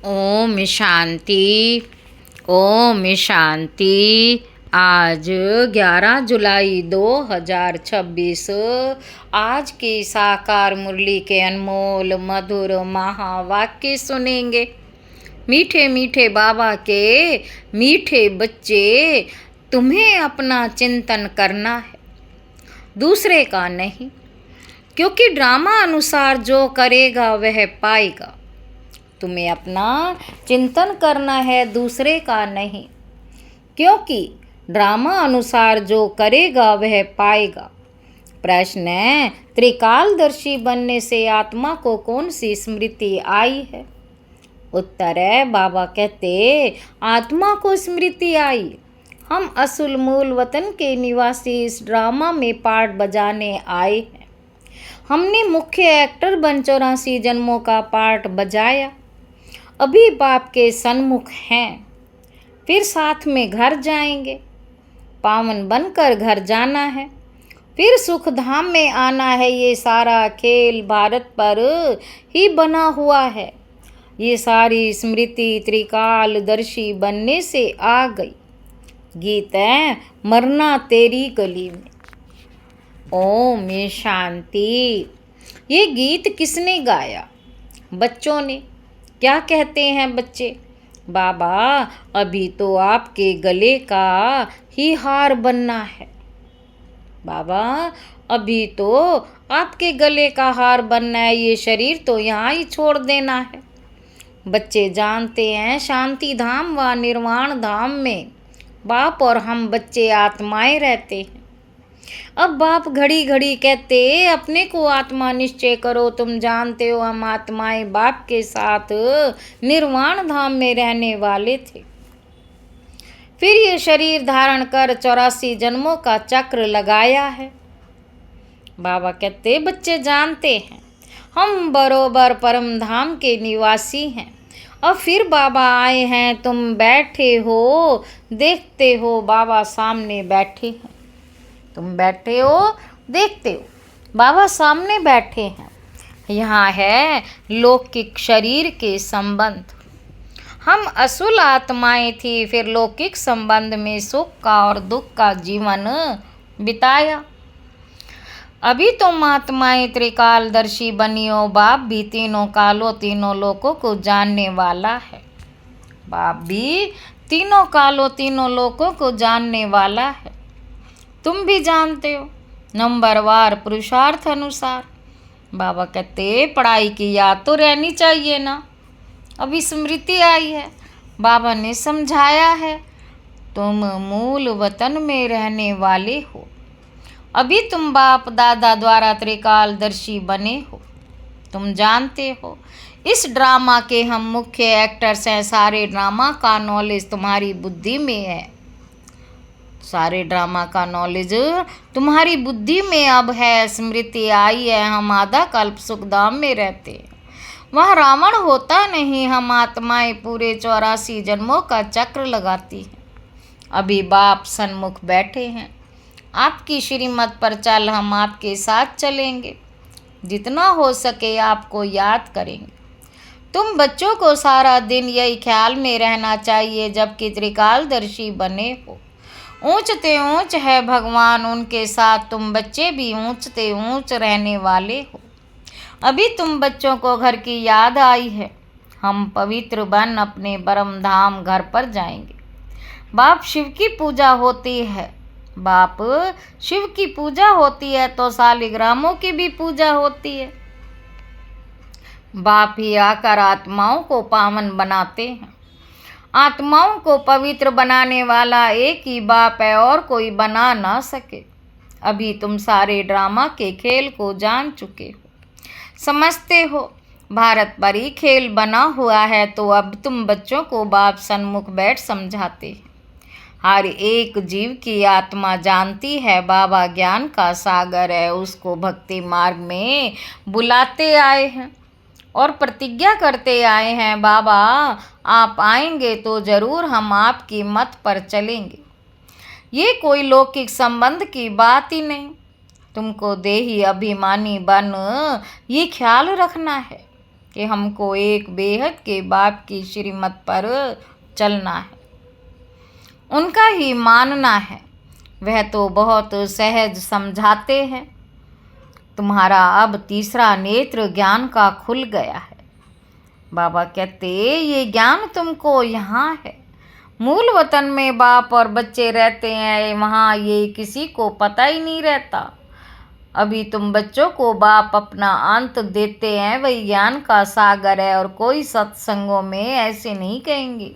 ओम शांति। ओम शांति। आज 11 जुलाई 2026 आज की साकार मुरली के अनमोल मधुर महावाक्य सुनेंगे। मीठे मीठे बाबा के मीठे बच्चे, तुम्हें अपना चिंतन करना है, दूसरे का नहीं, क्योंकि ड्रामा अनुसार जो करेगा वह पाएगा। तुम्हें अपना चिंतन करना है, दूसरे का नहीं, क्योंकि ड्रामा अनुसार जो करेगा वह पाएगा। प्रश्न है, त्रिकालदर्शी बनने से आत्मा को कौन सी स्मृति आई है? उत्तर है, बाबा कहते आत्मा को स्मृति आई। हम असुल मूल वतन के निवासी इस ड्रामा में पार्ट बजाने आए हैं। हमने मुख्य एक्टर बन 84 जन्मों का पार्ट बजाया, अभी बाप के सन्मुख हैं, फिर साथ में घर जाएंगे। पावन बनकर घर जाना है, फिर सुख धाम में आना है। ये सारा खेल भारत पर ही बना हुआ है। ये सारी स्मृति त्रिकालदर्शी बनने से आ गई। गीत है, मरना तेरी गली में। ओम शांति। ये गीत किसने गाया? बच्चों ने। क्या कहते हैं बच्चे? बाबा, अभी तो आपके गले का ही हार बनना है। बाबा, अभी तो आपके गले का हार बनना है, ये शरीर तो यहाँ ही छोड़ देना है। बच्चे जानते हैं शांति धाम व निर्वाण धाम में बाप और हम बच्चे आत्माएं रहते हैं। अब बाप घड़ी घड़ी कहते अपने को आत्मा निश्चय करो। तुम जानते हो हम आत्माएं बाप के साथ निर्वाण धाम में रहने वाले थे। फिर ये शरीर धारण कर 84 जन्मों का चक्र लगाया है। बाबा कहते बच्चे जानते हैं हम बरोबर परम धाम के निवासी हैं। अब फिर बाबा आए हैं, तुम बैठे हो, देखते हो बाबा सामने बैठे हैं। तुम बैठे हो, देखते हो बाबा सामने बैठे हैं। यहाँ है लौकिक शरीर के संबंध। हम असुल आत्माएं थी, फिर लौकिक संबंध में सुख का और दुख का जीवन बिताया। अभी तुम आत्माएं त्रिकालदर्शी बनी हो। बाप भी तीनों कालों तीनों लोकों को जानने वाला है। बाप भी तीनों कालों तीनों लोकों को जानने वाला है। तुम भी जानते हो नंबरवार पुरुषार्थ अनुसार। बाबा कहते पढ़ाई की याद तो रहनी चाहिए ना। अभी स्मृति आई है, बाबा ने समझाया है, तुम मूल वतन में रहने वाले हो। अभी तुम बाप दादा द्वारा त्रिकालदर्शी बने हो। तुम जानते हो इस ड्रामा के हम मुख्य एक्टर्स हैं। सारे ड्रामा का नॉलेज तुम्हारी बुद्धि में है। सारे ड्रामा का नॉलेज तुम्हारी बुद्धि में अब है। स्मृति आई है, हम आधा कल्प सुखधाम में रहते हैं। वहाँ रावण होता नहीं। हम आत्माएं पूरे 84 जन्मों का चक्र लगाती हैं। अभी बाप सन्मुख बैठे हैं। आपकी श्रीमत पर चल, हम आपके साथ चलेंगे। जितना हो सके आपको याद करेंगे। तुम बच्चों को सारा दिन यही ख्याल में रहना चाहिए जबकि त्रिकालदर्शी बने हो। ऊंचते ऊंच है भगवान, उनके साथ तुम बच्चे भी ऊंचते ऊंच रहने वाले हो। अभी तुम बच्चों को घर की याद आई है। हम पवित्र बन अपने परम धाम घर पर जाएंगे। बाप शिव की पूजा होती है। बाप शिव की पूजा होती है तो शालिग्रामों की भी पूजा होती है। बाप ही आकर आत्माओं को पावन बनाते हैं। आत्माओं को पवित्र बनाने वाला एक ही बाप है और कोई बना ना सके। अभी तुम सारे ड्रामा के खेल को जान चुके हो, समझते हो। भारत पर ही खेल बना हुआ है, तो अब तुम बच्चों को बाप सन्मुख बैठ समझाते हैं। हर एक जीव की आत्मा जानती है बाबा ज्ञान का सागर है। उसको भक्ति मार्ग में बुलाते आए हैं और प्रतिज्ञा करते आए हैं, बाबा आप आएंगे तो जरूर हम आपकी मत पर चलेंगे। ये कोई लौकिक संबंध की बात ही नहीं। तुमको देही अभिमानी बन ये ख्याल रखना है कि हमको एक बेहद के बाप की श्रीमत पर चलना है, उनका ही मानना है। वह तो बहुत सहज समझाते हैं। तुम्हारा अब तीसरा नेत्र ज्ञान का खुल गया है। बाबा कहते ये ज्ञान तुमको यहाँ है। मूल वतन में बाप और बच्चे रहते हैं, वहाँ ये किसी को पता ही नहीं रहता। अभी तुम बच्चों को बाप अपना अंत देते हैं, वही ज्ञान का सागर है। और कोई सत्संगों में ऐसे नहीं कहेंगे,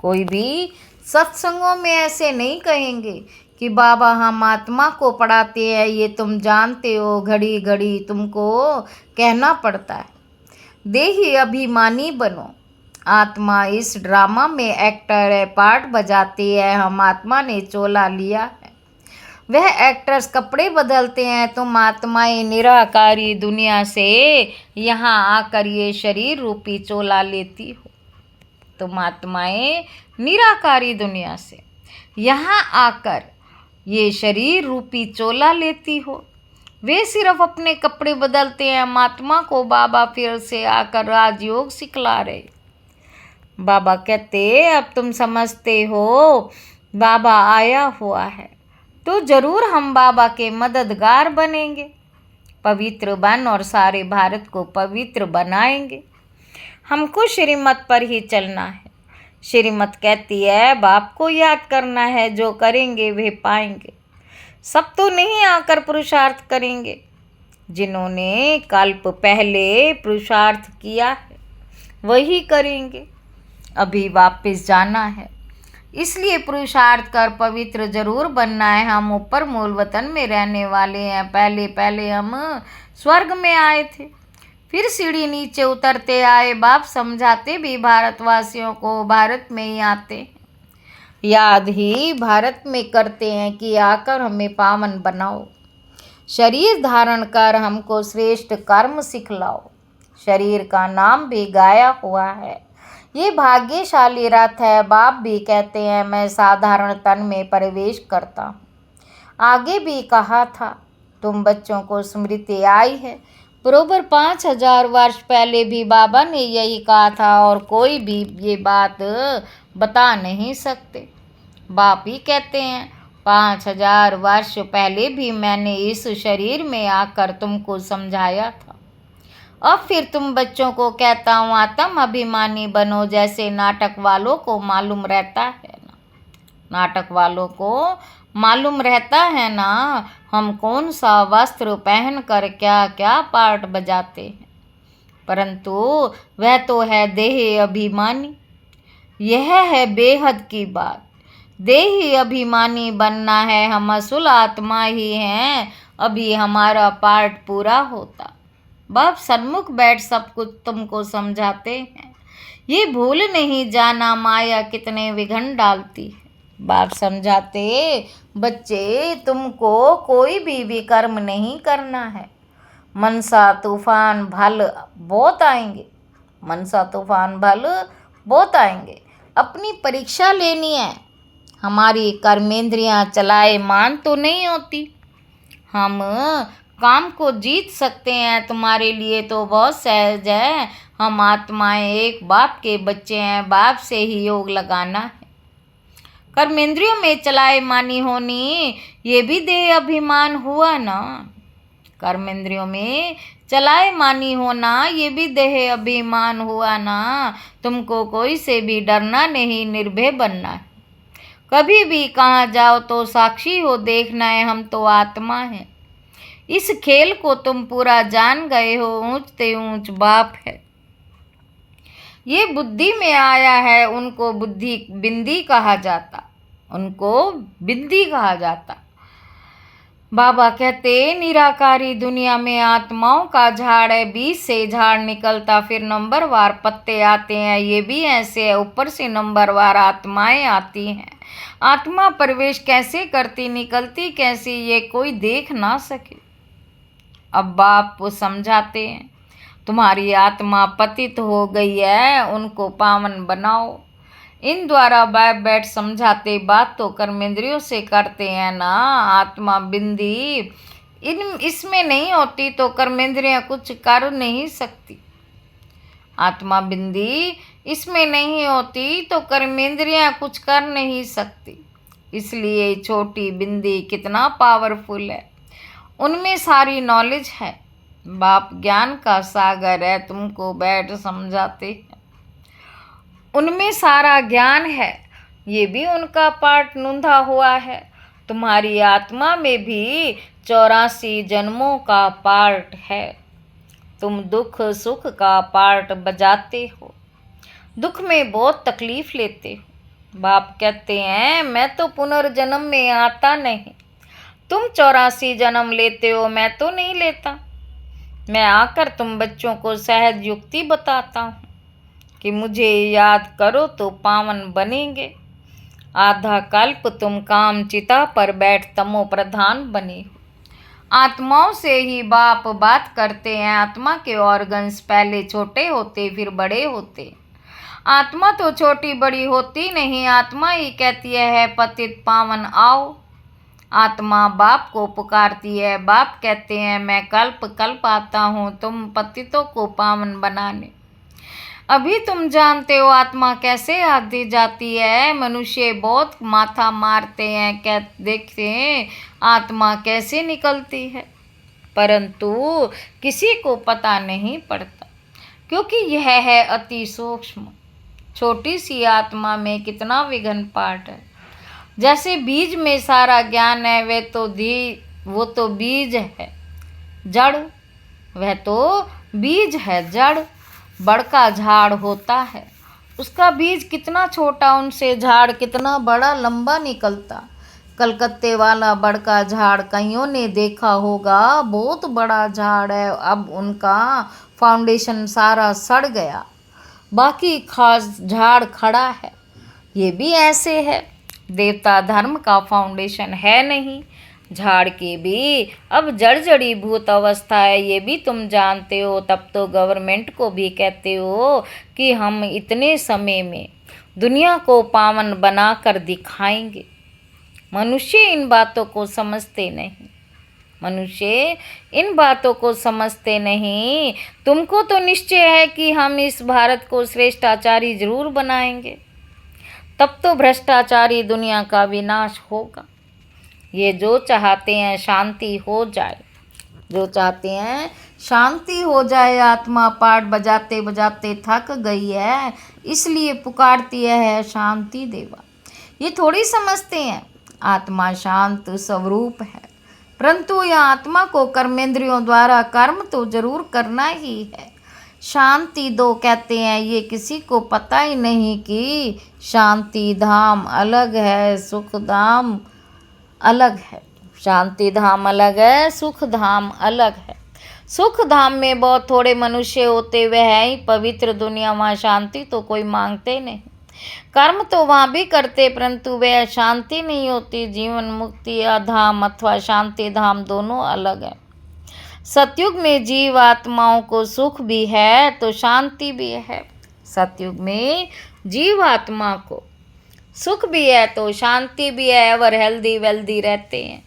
कोई भी सत्संगों में ऐसे नहीं कहेंगे कि बाबा हम आत्मा को पढ़ाते हैं। ये तुम जानते हो, घड़ी घड़ी तुमको कहना पड़ता है। देही अभिमानी बनो। आत्मा इस ड्रामा में एक्टर है, पार्ट बजाती है। हम आत्मा ने चोला लिया है, वह एक्टर्स कपड़े बदलते हैं। तुम आत्माएं निराकारी दुनिया से यहाँ आकर ये शरीर रूपी चोला लेती हो। तुम आत्माएं निराकारी दुनिया से यहाँ आकर ये शरीर रूपी चोला लेती हो। वे सिर्फ अपने कपड़े बदलते हैं। हम आत्मा को बाबा फिर से आकर राजयोग सिखला रहे। बाबा कहते अब तुम समझते हो बाबा आया हुआ है, तो जरूर हम बाबा के मददगार बनेंगे, पवित्र बन और सारे भारत को पवित्र बनाएंगे। हमको श्रीमत पर ही चलना है। श्रीमत कहती है बाप को याद करना है, जो करेंगे वे पाएंगे। सब तो नहीं आकर पुरुषार्थ करेंगे। जिन्होंने कल्प पहले पुरुषार्थ किया है वही करेंगे। अभी वापस जाना है, इसलिए पुरुषार्थ कर पवित्र जरूर बनना है। हम ऊपर मूल वतन में रहने वाले हैं। पहले पहले हम स्वर्ग में आए थे, फिर सीढ़ी नीचे उतरते आए। बाप समझाते भी भारतवासियों को भारत में ही आते हैं, याद ही भारत में करते हैं कि आकर हमें पावन बनाओ। शरीर धारण कर हमको श्रेष्ठ कर्म सिखलाओ। शरीर का नाम भी गाया हुआ है। ये भाग्यशाली रथ है। बाप भी कहते हैं मैं साधारण तन में प्रवेश करता हूँ। आगे भी कहा था तुम बच्चों को स्मृति आई है। बरोबर 5000 वर्ष पहले भी बाबा ने यही कहा था और कोई भी ये बात बता नहीं सकते। बाप ही कहते हैं 5000 वर्ष पहले भी मैंने इस शरीर में आकर तुमको समझाया था। अब फिर तुम बच्चों को कहता हूँ आत्म अभिमानी बनो। जैसे नाटक वालों को मालूम रहता है ना, नाटक वालों को मालूम रहता है ना हम कौन सा वस्त्र पहन कर क्या क्या पार्ट बजाते हैं, परंतु वह तो है देह अभिमानी। यह है बेहद की बात। देही अभिमानी बनना है। हम असुल आत्मा ही हैं। अभी हमारा पार्ट पूरा होता। बाप सन्मुख बैठ सब कुछ तुमको समझाते हैं। ये भूल नहीं जाना माया कितने विघन डालती है। बाप समझाते बच्चे तुमको कोई भी विकर्म नहीं करना है। मनसा तूफान भल बहुत आएंगे, मनसा तूफान भल बहुत आएंगे। अपनी परीक्षा लेनी है। हमारी कर्मेंद्रियां चलाए मान तो नहीं होती। हम काम को जीत सकते हैं। तुम्हारे लिए तो बहुत सहज है। हम आत्माएं एक बाप के बच्चे हैं। बाप से ही योग लगाना है। कर्मेंद्रियों में चलाए मानी होनी ये भी देह अभिमान हुआ ना। कर्मेंद्रियों में चलाए मानी होना ये भी देह अभिमान हुआ ना। तुमको कोई से भी डरना नहीं, निर्भय बनना है। कभी भी कहाँ जाओ तो साक्षी हो देखना है हम तो आत्मा हैं। इस खेल को तुम पूरा जान गए हो। ऊंच ते ऊंच बाप है। ये बुद्धि में आया है। उनको बुद्धि बिंदी कहा जाता, उनको बिंदी कहा जाता। बाबा कहते निराकारी दुनिया में आत्माओं का झाड़ है। बीज से झाड़ निकलता, फिर नंबरवार पत्ते आते हैं। ये भी ऐसे है, ऊपर से नंबरवार आत्माएं आती हैं। आत्मा प्रवेश कैसे करती, निकलती कैसी, ये कोई देख ना सके। अब बाप समझाते हैं तुम्हारी आत्मा पतित हो गई है, उनको पावन बनाओ। इन द्वारा बाप बैठ समझाते बात तो कर्मेंद्रियों से करते हैं ना। आत्मा बिंदी इसमें नहीं होती तो कर्मेंद्रियां कुछ कर नहीं सकती। आत्मा बिंदी इसमें नहीं होती तो कर्मेंद्रियां कुछ कर नहीं सकती। इसलिए छोटी बिंदी कितना पावरफुल है, उनमें सारी नॉलेज है। बाप ज्ञान का सागर है, तुमको बैठ समझाते हैं। उनमें सारा ज्ञान है, ये भी उनका पार्ट नूंधा हुआ है। तुम्हारी आत्मा में भी 84 जन्मों का पार्ट है। तुम दुख सुख का पार्ट बजाते हो, दुख में बहुत तकलीफ लेते हो। बाप कहते हैं मैं तो पुनर्जन्म में आता नहीं। तुम 84 जन्म लेते हो, मैं तो नहीं लेता। मैं आकर तुम बच्चों को सहज युक्ति बताता हूँ कि मुझे याद करो तो पावन बनेंगे। आधा कल्प तुम काम चिता पर बैठ तमो प्रधान बने हो। आत्माओं से ही बाप बात करते हैं। आत्मा के ऑर्गन्स पहले छोटे होते फिर बड़े होते। आत्मा तो छोटी बड़ी होती नहीं, आत्मा ही कहती है पतित पावन आओ। आत्मा बाप को पुकारती है, बाप कहते हैं मैं कल्प कल्प आता हूँ तुम पतितों को पावन बनाने। अभी तुम जानते हो आत्मा कैसे आती जाती है। मनुष्य बहुत माथा मारते हैं, देखते हैं आत्मा कैसे निकलती है, परंतु किसी को पता नहीं पड़ता, क्योंकि यह है अति सूक्ष्म। छोटी सी आत्मा में कितना विघन पाठ है। जैसे बीज में सारा ज्ञान है, वो तो बीज है जड़, वह तो बीज है जड़। बड़का झाड़ होता है, उसका बीज कितना छोटा, उनसे झाड़ कितना बड़ा लंबा निकलता। कलकत्ते वाला बड़का झाड़ कईयों ने देखा होगा, बहुत बड़ा झाड़ है। अब उनका फाउंडेशन सारा सड़ गया, बाकी खास झाड़ खड़ा है। ये भी ऐसे है, देवता धर्म का फाउंडेशन है नहीं, झाड़ के भी अब जड़ी भूत अवस्था है। ये भी तुम जानते हो। तब तो गवर्नमेंट को भी कहते हो कि हम इतने समय में दुनिया को पावन बना कर दिखाएंगे। मनुष्य इन बातों को समझते नहीं, मनुष्य इन बातों को समझते नहीं। तुमको तो निश्चय है कि हम इस भारत को श्रेष्ठाचारी जरूर बनाएंगे, तब तो भ्रष्टाचारी दुनिया का विनाश होगा। ये जो चाहते हैं शांति हो जाए, जो चाहते हैं शांति हो जाए। आत्मा पाठ बजाते बजाते थक गई है, इसलिए पुकारती है शांति देवा। ये थोड़ी समझते हैं आत्मा शांत स्वरूप है, परंतु यह आत्मा को कर्मेंद्रियों द्वारा कर्म तो जरूर करना ही है। शांति दो कहते हैं, ये किसी को पता ही नहीं कि शांति धाम अलग है, सुख धाम अलग है। शांति धाम अलग है, सुख धाम अलग है। सुख धाम में बहुत थोड़े मनुष्य होते, वह है ही पवित्र दुनिया, वहाँ शांति तो कोई मांगते नहीं। कर्म तो वहाँ भी करते, परंतु वह शांति नहीं होती। जीवन मुक्ति धाम अथवा शांति धाम दोनों अलग है। सतयुग में जीव आत्माओं को सुख भी है तो शांति भी है। सतयुग में जीव आत्मा को सुख भी है तो शांति भी है, और हेल्दी वेल्दी रहते हैं।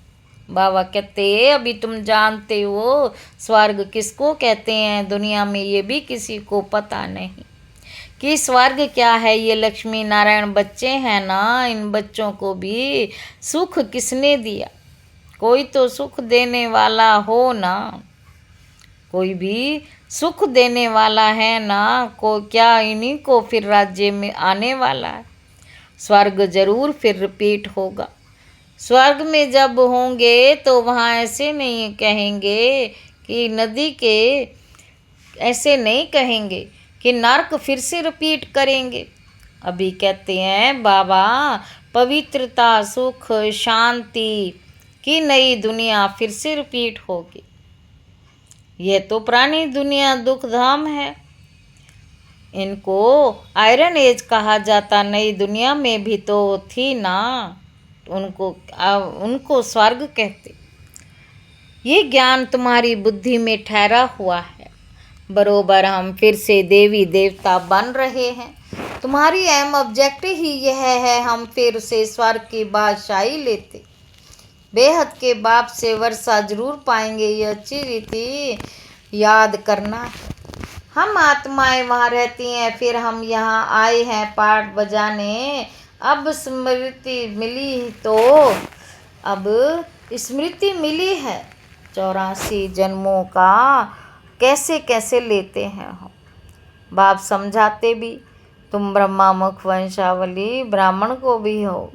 बाबा कहते हैं अभी तुम जानते हो स्वर्ग किसको कहते हैं। दुनिया में ये भी किसी को पता नहीं कि स्वर्ग क्या है। ये लक्ष्मी नारायण बच्चे हैं ना, इन बच्चों को भी सुख किसने दिया? कोई तो सुख देने वाला हो ना, कोई भी सुख देने वाला है ना। को क्या इन्हीं को फिर राज्य में आने वाला है। स्वर्ग जरूर फिर रिपीट होगा। स्वर्ग में जब होंगे तो वहाँ ऐसे नहीं कहेंगे कि नदी के, ऐसे नहीं कहेंगे कि नर्क फिर से रिपीट करेंगे। अभी कहते हैं बाबा पवित्रता सुख शांति की नई दुनिया फिर से रिपीट होगी। यह तो पुरानी दुनिया दुख धाम है, इनको आयरन एज कहा जाता। नई दुनिया में भी तो थी ना, उनको स्वर्ग कहते। ये ज्ञान तुम्हारी बुद्धि में ठहरा हुआ है। बरोबर हम फिर से देवी देवता बन रहे हैं। तुम्हारी अहम ऑब्जेक्टिव ही यह है हम फिर से स्वर्ग की बादशाही लेते, बेहद के बाप से वर्षा जरूर पाएंगे। ये अच्छी रीति याद करना है। हम आत्माएं वहाँ रहती हैं, फिर हम यहाँ आए हैं पाठ बजाने। अब स्मृति मिली तो अब स्मृति मिली है 84 जन्मों का, कैसे कैसे लेते हैं हम। बाप समझाते भी, तुम ब्रह्मा मुख वंशावली ब्राह्मण को भी हो।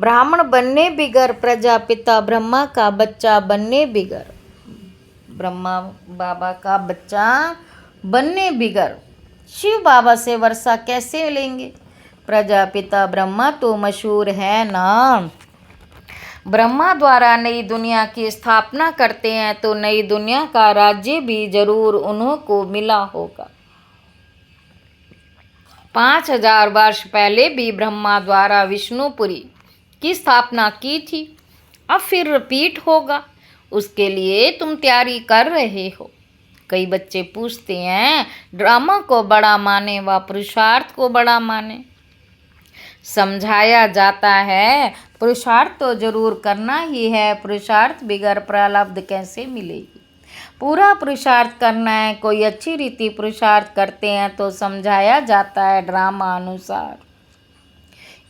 ब्राह्मण बनने बिगर, प्रजापिता ब्रह्मा का बच्चा बनने बिगर, ब्रह्मा बाबा का बच्चा बनने बिगर शिव बाबा से वर्षा कैसे लेंगे। प्रजापिता ब्रह्मा तो मशहूर है ना। ब्रह्मा द्वारा नई दुनिया की स्थापना करते हैं तो नई दुनिया का राज्य भी जरूर उन्हों को मिला होगा। 5000 वर्ष पहले भी ब्रह्मा द्वारा विष्णुपुरी की स्थापना की थी। अब फिर रिपीट होगा, उसके लिए तुम तैयारी कर रहे हो। कई बच्चे पूछते हैं, ड्रामा को बड़ा माने व पुरुषार्थ को बड़ा माने। समझाया जाता है, पुरुषार्थ तो जरूर करना ही है, पुरुषार्थ बिगर प्रारब्ध कैसे मिलेगी। पूरा पुरुषार्थ करना है, कोई अच्छी रीति पुरुषार्थ करते हैं तो समझाया जाता है ड्रामा अनुसार।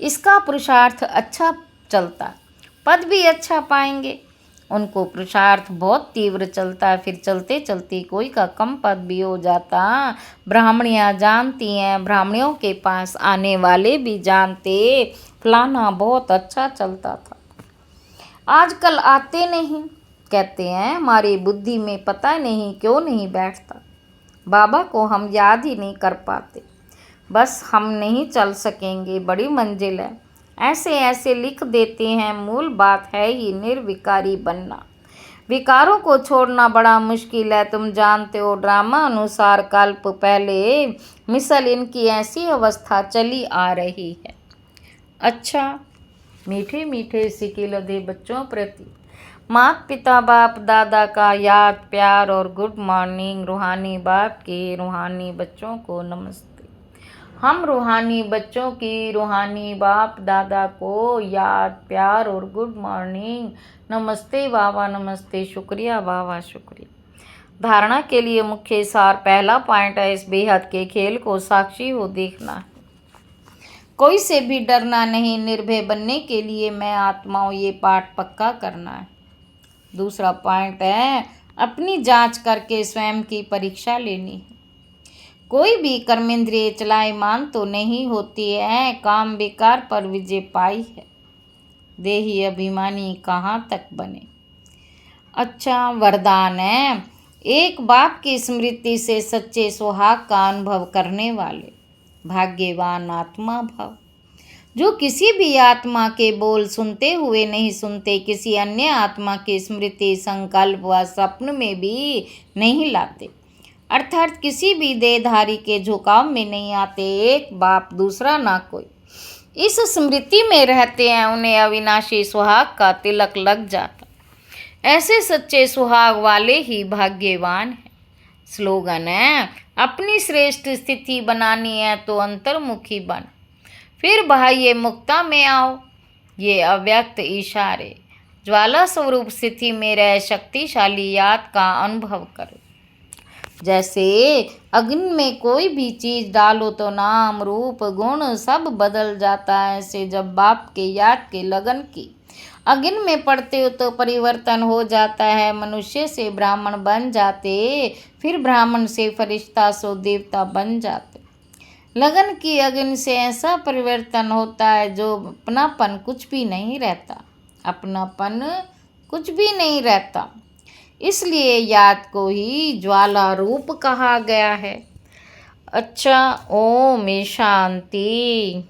इसका पुरुषार्थ अच्छा चलता, पद भी अच्छा पाएंगे। उनको पुरुषार्थ बहुत तीव्र चलता है, फिर चलते चलते कोई का कम पद भी हो जाता। ब्राह्मणियाँ जानती हैं, ब्राह्मणियों के पास आने वाले भी जानते, फलाना बहुत अच्छा चलता था। आजकल आते नहीं, कहते हैं हमारी बुद्धि में पता नहीं क्यों नहीं बैठता। बाबा को हम याद ही नहीं कर पाते, बस हम नहीं चल सकेंगे, बड़ी मंजिल है, ऐसे ऐसे लिख देते हैं। मूल बात है ही निर्विकारी बनना, विकारों को छोड़ना बड़ा मुश्किल है। तुम जानते हो ड्रामा अनुसार कल्प पहले मिसल इनकी ऐसी अवस्था चली आ रही है। अच्छा, मीठे मीठे सिके लदे बच्चों प्रति माता पिता बाप दादा का याद प्यार और गुड मॉर्निंग। रूहानी बाप के रूहानी बच्चों को नमस्ते। हम रूहानी बच्चों की रूहानी बाप दादा को याद प्यार और गुड मॉर्निंग। नमस्ते बाबा, नमस्ते, शुक्रिया बाबा, शुक्रिया। धारणा के लिए मुख्य सार, पहला पॉइंट है, इस बेहद के खेल को साक्षी हो देखना है, कोई से भी डरना नहीं, निर्भय बनने के लिए मैं आत्माओं ये पाठ पक्का करना है। दूसरा पॉइंट है, अपनी जांच करके स्वयं की परीक्षा लेनी है। कोई भी कर्मेंद्रिय चलायमान तो नहीं होती है, काम बेकार पर विजय पाई है, देही अभिमानी कहाँ तक बने। अच्छा, वरदान है, एक बाप की स्मृति से सच्चे सुहाग का अनुभव करने वाले भाग्यवान आत्मा भाव, जो किसी भी आत्मा के बोल सुनते हुए नहीं सुनते, किसी अन्य आत्मा की स्मृति संकल्प व स्वप्न में भी नहीं लाते, अर्थात किसी भी देहधारी के झुकाव में नहीं आते। एक बाप दूसरा ना कोई, इस स्मृति में रहते हैं, उन्हें अविनाशी सुहाग का तिलक लग जाता। ऐसे सच्चे सुहाग वाले ही भाग्यवान हैं। स्लोगन है, अपनी श्रेष्ठ स्थिति बनानी है तो अंतर्मुखी बन, फिर बाह्य मुक्ता में आओ। ये अव्यक्त इशारे ज्वाला स्वरूप स्थिति में रह शक्तिशाली याद का अनुभव करो। जैसे अग्नि में कोई भी चीज डालो तो नाम रूप गुण सब बदल जाता है, ऐसे जब बाप के याद के लगन की अग्नि में पड़ते हो तो परिवर्तन हो जाता है। मनुष्य से ब्राह्मण बन जाते, फिर ब्राह्मण से फरिश्ता सो देवता बन जाते। लगन की अग्नि से ऐसा परिवर्तन होता है जो अपनापन कुछ भी नहीं रहता, अपनापन कुछ भी नहीं रहता। इसलिए याद को ही ज्वाला रूप कहा गया है। अच्छा, ओम शांति।